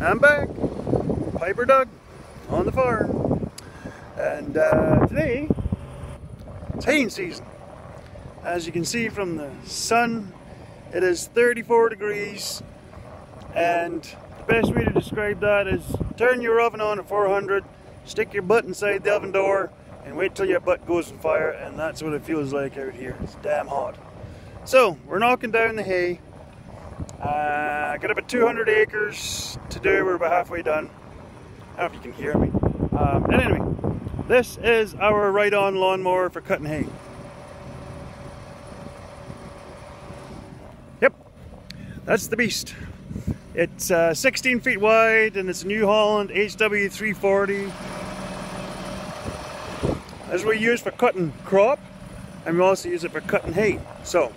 I'm back, PiperDoug on the farm, and today it's haying season. As you can see from the sun, it is 34 degrees, and the best way to describe that is turn your oven on at 400, stick your butt inside the oven door, and wait till your butt goes on fire, and that's what it feels like out here. It's damn hot. So we're knocking down the hay. Got about 200 acres to do. We're about halfway done. I don't know if you can hear me. And anyway, this is our ride-on lawnmower for cutting hay. Yep, that's the beast. It's 16 feet wide, and it's a NewHolland HW340. This is what we use for cutting crop, and we also use it for cutting hay. So,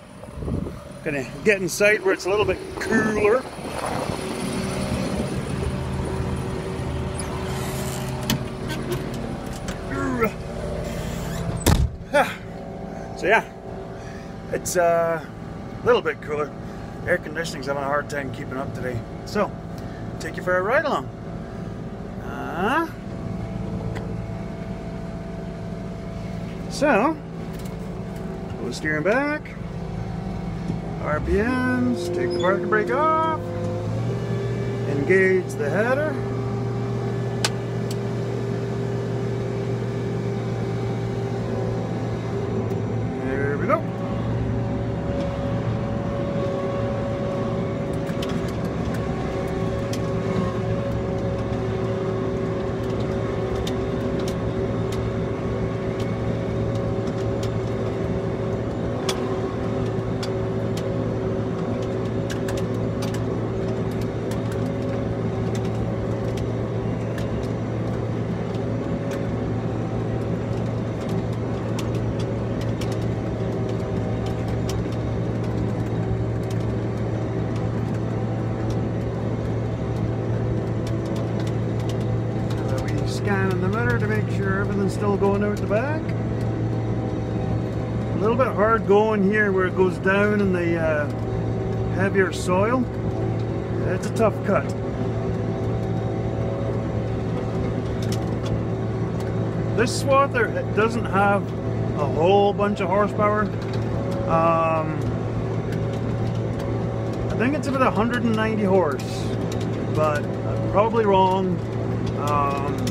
gonna get inside where it's a little bit cooler. So yeah, it's a little bit cooler. Air conditioning's having a hard time keeping up today. So, take you for a ride along. So, pull the steering back, RPMs, take the parking brake off, engage the header. There we go. Scanning the mirror to make sure everything's still going out the back. A little bit hard going here where it goes down in the heavier soil. It's a tough cut. This swather, it doesn't have a whole bunch of horsepower. I think it's about 190 horse, but I'm probably wrong.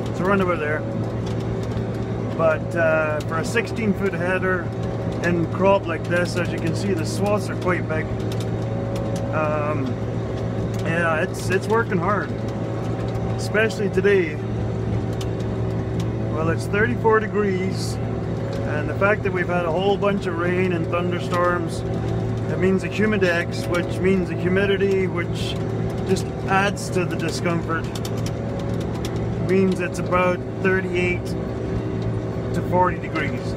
It's around over there, but for a 16-foot header in crop like this, as you can see, the swaths are quite big. Yeah, it's working hard, especially today. Well, it's 34 degrees, and the fact that we've had a whole bunch of rain and thunderstorms, it means a humidex, which means a humidity, which just adds to the discomfort. Means it's about 38 to 40 degrees.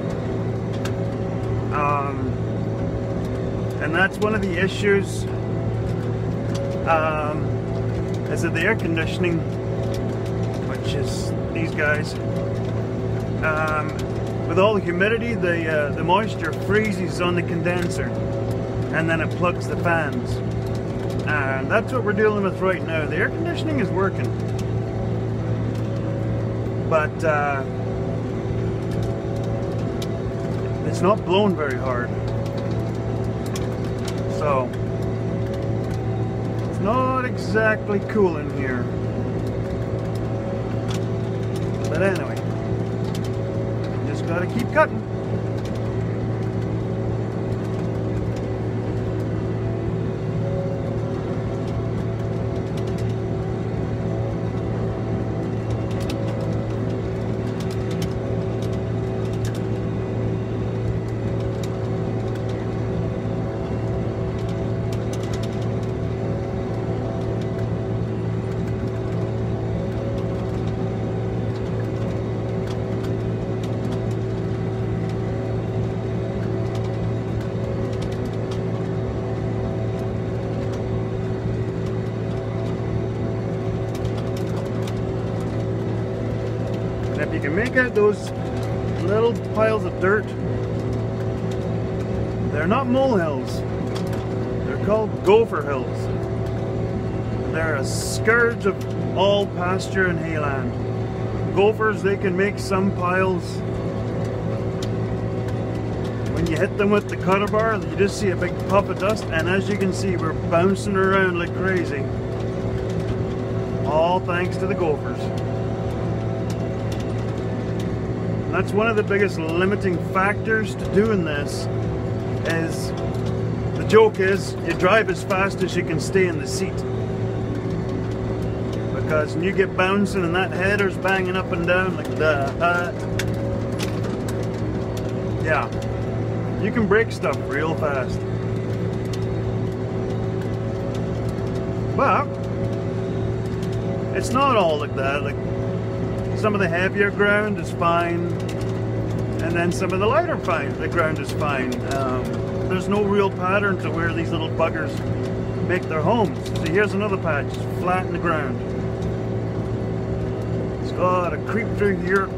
And that's one of the issues, is that the air conditioning, which is these guys, with all the humidity, the moisture freezes on the condenser, and then it plugs the fans. And that's what we're dealing with right now. The air conditioning is working, but it's not blowing very hard, so it's not exactly cool in here. But anyway, just gotta keep cutting. And if you can make out those little piles of dirt, they're not molehills. They're called gopher hills. They're a scourge of all pasture and hayland. Gophers, they can make some piles. When you hit them with the cutter bar, you just see a big puff of dust, and as you can see, we're bouncing around like crazy. All thanks to the gophers. And that's one of the biggest limiting factors to doing this. Is the joke is you drive as fast as you can stay in the seat, because when you get bouncing and that header's banging up and down like that, yeah, you can break stuff real fast. But it's not all like that. Like, some of the heavier ground is fine, and then some of the lighter ground is fine. There's no real pattern to where these little buggers make their homes. So here's another patch, flat in the ground. It's got a creep through here,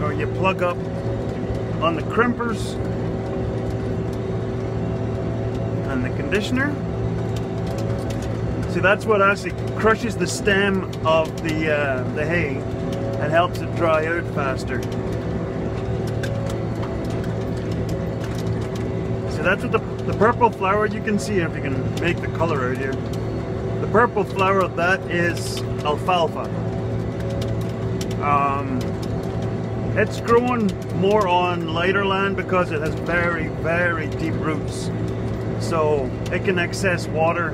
or you plug up on the crimpers and the conditioner. See, that's what actually crushes the stem of the hay and helps it dry out faster. So that's what the purple flower, you can see if you can make the color out here. The purple flower, that is alfalfa. It's growing more on lighter land because it has very, very deep roots. So it can access water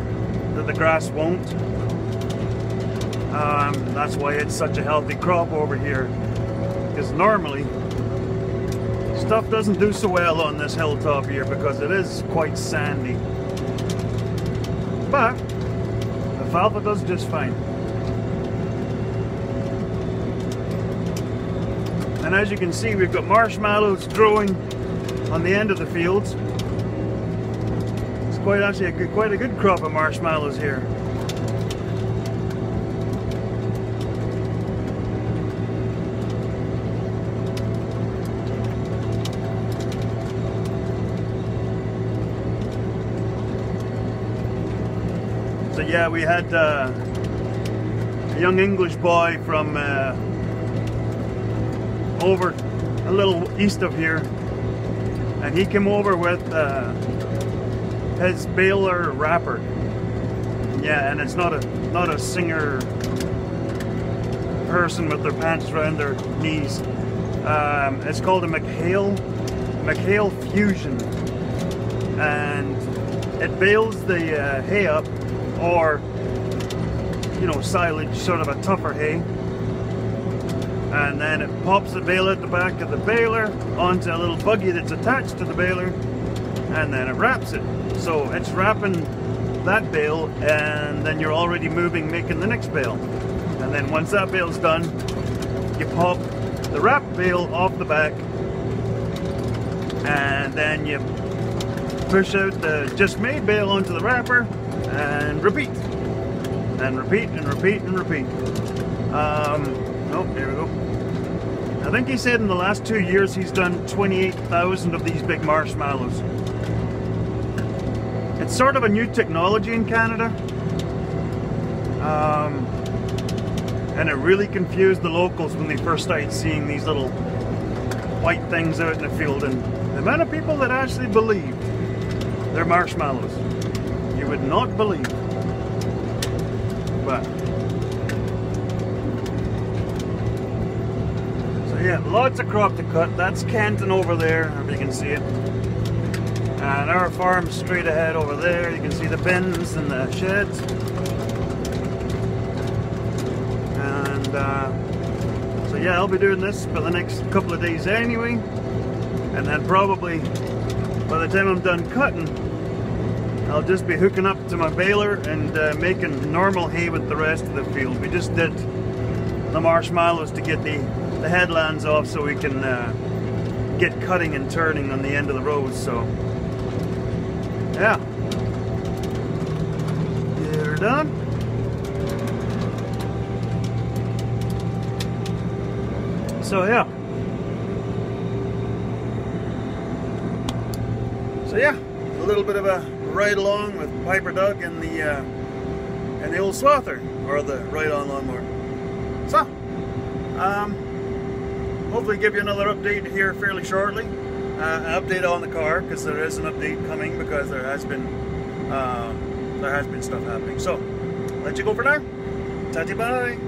that the grass won't. That's why it's such a healthy crop over here. Because normally, stuff doesn't do so well on this hilltop here because it is quite sandy. But alfalfa does just fine. And as you can see, we've got marshmallows growing on the end of the fields. It's quite actually quite a good crop of marshmallows here. So yeah, we had a young English boy from over a little east of here, and he came over with his baler wrapper. Yeah, and it's not a singer person with their pants around their knees. It's called a McHale Fusion, and it bales the hay up, or you know, silage, sort of a tougher hay. And then it pops the bale at the back of the baler onto a little buggy that's attached to the baler, and then it wraps it. So it's wrapping that bale, and then you're already making the next bale. And then once that bale's done, you pop the wrapped bale off the back, and then you push out the just made bale onto the wrapper, and repeat. And repeat, and repeat, and repeat. Oh, there we go. I think he said in the last 2 years he's done 28,000 of these big marshmallows. It's sort of a new technology in Canada. And it really confused the locals when they first started seeing these little white things out in the field. And the amount of people that actually believe they're marshmallows, you would not believe. But yeah, lots of crop to cut. That's Canton over there, if you can see it. And our farm's straight ahead over there. You can see the bins and the sheds. And so yeah, I'll be doing this for the next couple of days anyway. And then probably by the time I'm done cutting, I'll just be hooking up to my baler and making normal hay with the rest of the field. We just did the marshmallows to get the headlands off so we can get cutting and turning on the end of the rows. So yeah, they're done. So yeah, a little bit of a ride along with PiperDoug and the and the old swather, or the ride-on lawnmower. So, hopefully give you another update here fairly shortly. An update on the car, because there is an update coming, because there has been stuff happening. So, let you go for now. Tatty bye.